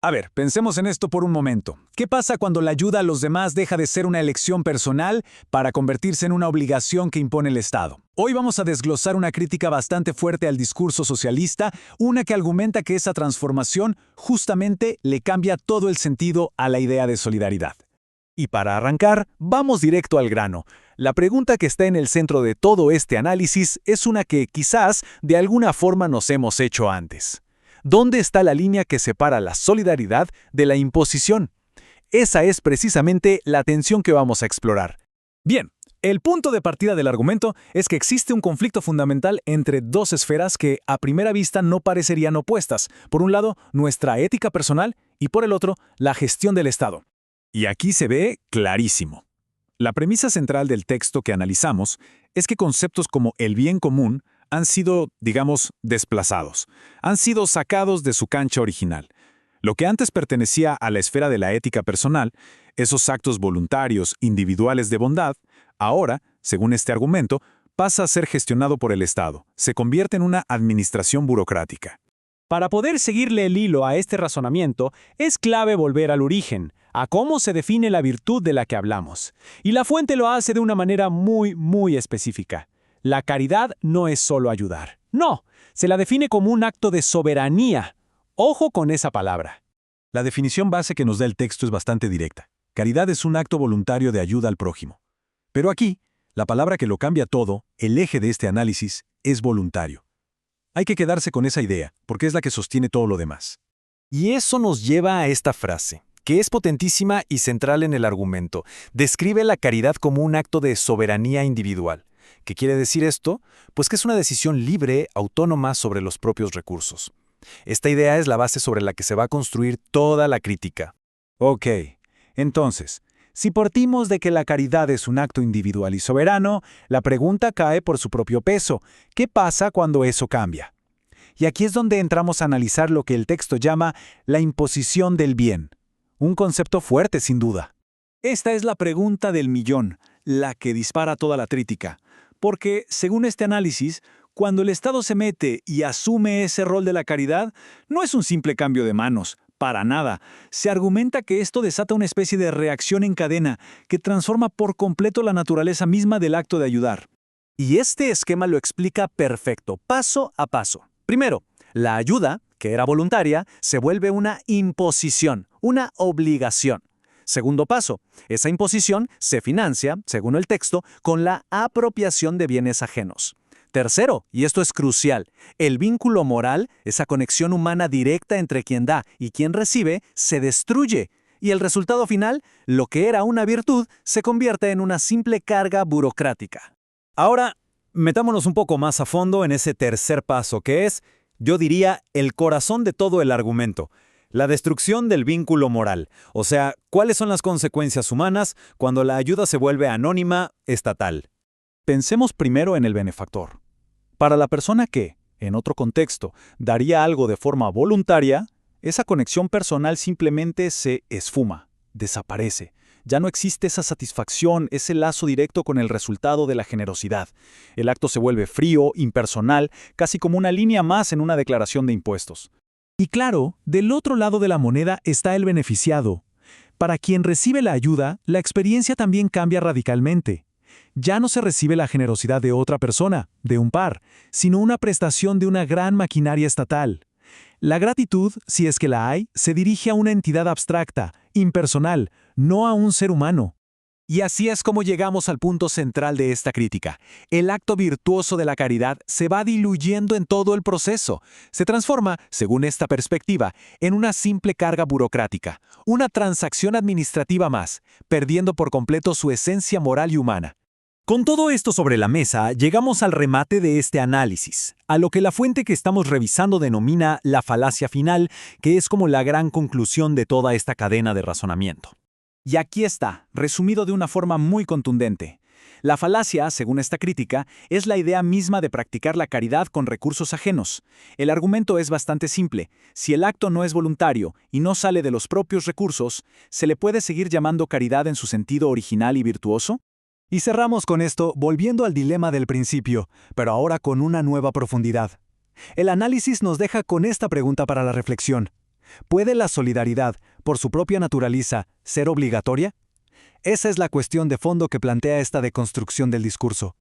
A ver, pensemos en esto por un momento. ¿Qué pasa cuando la ayuda a los demás deja de ser una elección personal para convertirse en una obligación que impone el Estado? Hoy vamos a desglosar una crítica bastante fuerte al discurso socialista, una que argumenta que esa transformación justamente le cambia todo el sentido a la idea de solidaridad. Y para arrancar, vamos directo al grano. La pregunta que está en el centro de todo este análisis es una que quizás de alguna forma nos hemos hecho antes. ¿Dónde está la línea que separa la solidaridad de la imposición? Esa es precisamente la tensión que vamos a explorar. Bien, el punto de partida del argumento es que existe un conflicto fundamental entre dos esferas que a primera vista no parecerían opuestas. Por un lado, nuestra ética personal y por el otro, la gestión del Estado. Y aquí se ve clarísimo. La premisa central del texto que analizamos es que conceptos como el bien común han sido, digamos, desplazados. Han sido sacados de su cancha original. Lo que antes pertenecía a la esfera de la ética personal, esos actos voluntarios, individuales de bondad, ahora, según este argumento, pasa a ser gestionado por el Estado. Se convierte en una administración burocrática. Para poder seguirle el hilo a este razonamiento, es clave volver al origen, a cómo se define la virtud de la que hablamos. Y la fuente lo hace de una manera muy específica. La caridad no es solo ayudar. No, se la define como un acto de soberanía. Ojo con esa palabra. La definición base que nos da el texto es bastante directa. Caridad es un acto voluntario de ayuda al prójimo. Pero aquí, la palabra que lo cambia todo, el eje de este análisis, es voluntario. Hay que quedarse con esa idea, porque es la que sostiene todo lo demás. Y eso nos lleva a esta frase, que es potentísima y central en el argumento. Describe la caridad como un acto de soberanía individual. ¿Qué quiere decir esto? Pues que es una decisión libre, autónoma sobre los propios recursos. Esta idea es la base sobre la que se va a construir toda la crítica. Ok, entonces, si partimos de que la caridad es un acto individual y soberano, la pregunta cae por su propio peso. ¿Qué pasa cuando eso cambia? Y aquí es donde entramos a analizar lo que el texto llama la imposición del bien. Un concepto fuerte, sin duda. Esta es la pregunta del millón, la que dispara toda la crítica. Porque, según este análisis, cuando el Estado se mete y asume ese rol de la caridad, no es un simple cambio de manos, para nada. Se argumenta que esto desata una especie de reacción en cadena que transforma por completo la naturaleza misma del acto de ayudar. Y este esquema lo explica perfecto, paso a paso. Primero, la ayuda, que era voluntaria, se vuelve una imposición, una obligación. Segundo paso, esa imposición se financia, según el texto, con la apropiación de bienes ajenos. Tercero, y esto es crucial, el vínculo moral, esa conexión humana directa entre quien da y quien recibe, se destruye. Y el resultado final, lo que era una virtud, se convierte en una simple carga burocrática. Ahora, metámonos un poco más a fondo en ese tercer paso, que es, yo diría, el corazón de todo el argumento. La destrucción del vínculo moral, o sea, ¿cuáles son las consecuencias humanas cuando la ayuda se vuelve anónima, estatal? Pensemos primero en el benefactor. Para la persona que, en otro contexto, daría algo de forma voluntaria, esa conexión personal simplemente se esfuma, desaparece. Ya no existe esa satisfacción, ese lazo directo con el resultado de la generosidad. El acto se vuelve frío, impersonal, casi como una línea más en una declaración de impuestos. Y claro, del otro lado de la moneda está el beneficiado. Para quien recibe la ayuda, la experiencia también cambia radicalmente. Ya no se recibe la generosidad de otra persona, de un par, sino una prestación de una gran maquinaria estatal. La gratitud, si es que la hay, se dirige a una entidad abstracta, impersonal, no a un ser humano. Y así es como llegamos al punto central de esta crítica. El acto virtuoso de la caridad se va diluyendo en todo el proceso. Se transforma, según esta perspectiva, en una simple carga burocrática, una transacción administrativa más, perdiendo por completo su esencia moral y humana. Con todo esto sobre la mesa, llegamos al remate de este análisis, a lo que la fuente que estamos revisando denomina la falacia final, que es como la gran conclusión de toda esta cadena de razonamiento. Y aquí está, resumido de una forma muy contundente. La falacia, según esta crítica, es la idea misma de practicar la caridad con recursos ajenos. El argumento es bastante simple. Si el acto no es voluntario y no sale de los propios recursos, ¿se le puede seguir llamando caridad en su sentido original y virtuoso? Y cerramos con esto volviendo al dilema del principio, pero ahora con una nueva profundidad. El análisis nos deja con esta pregunta para la reflexión. ¿Puede la solidaridad, por su propia naturaleza, ser obligatoria? Esa es la cuestión de fondo que plantea esta deconstrucción del discurso.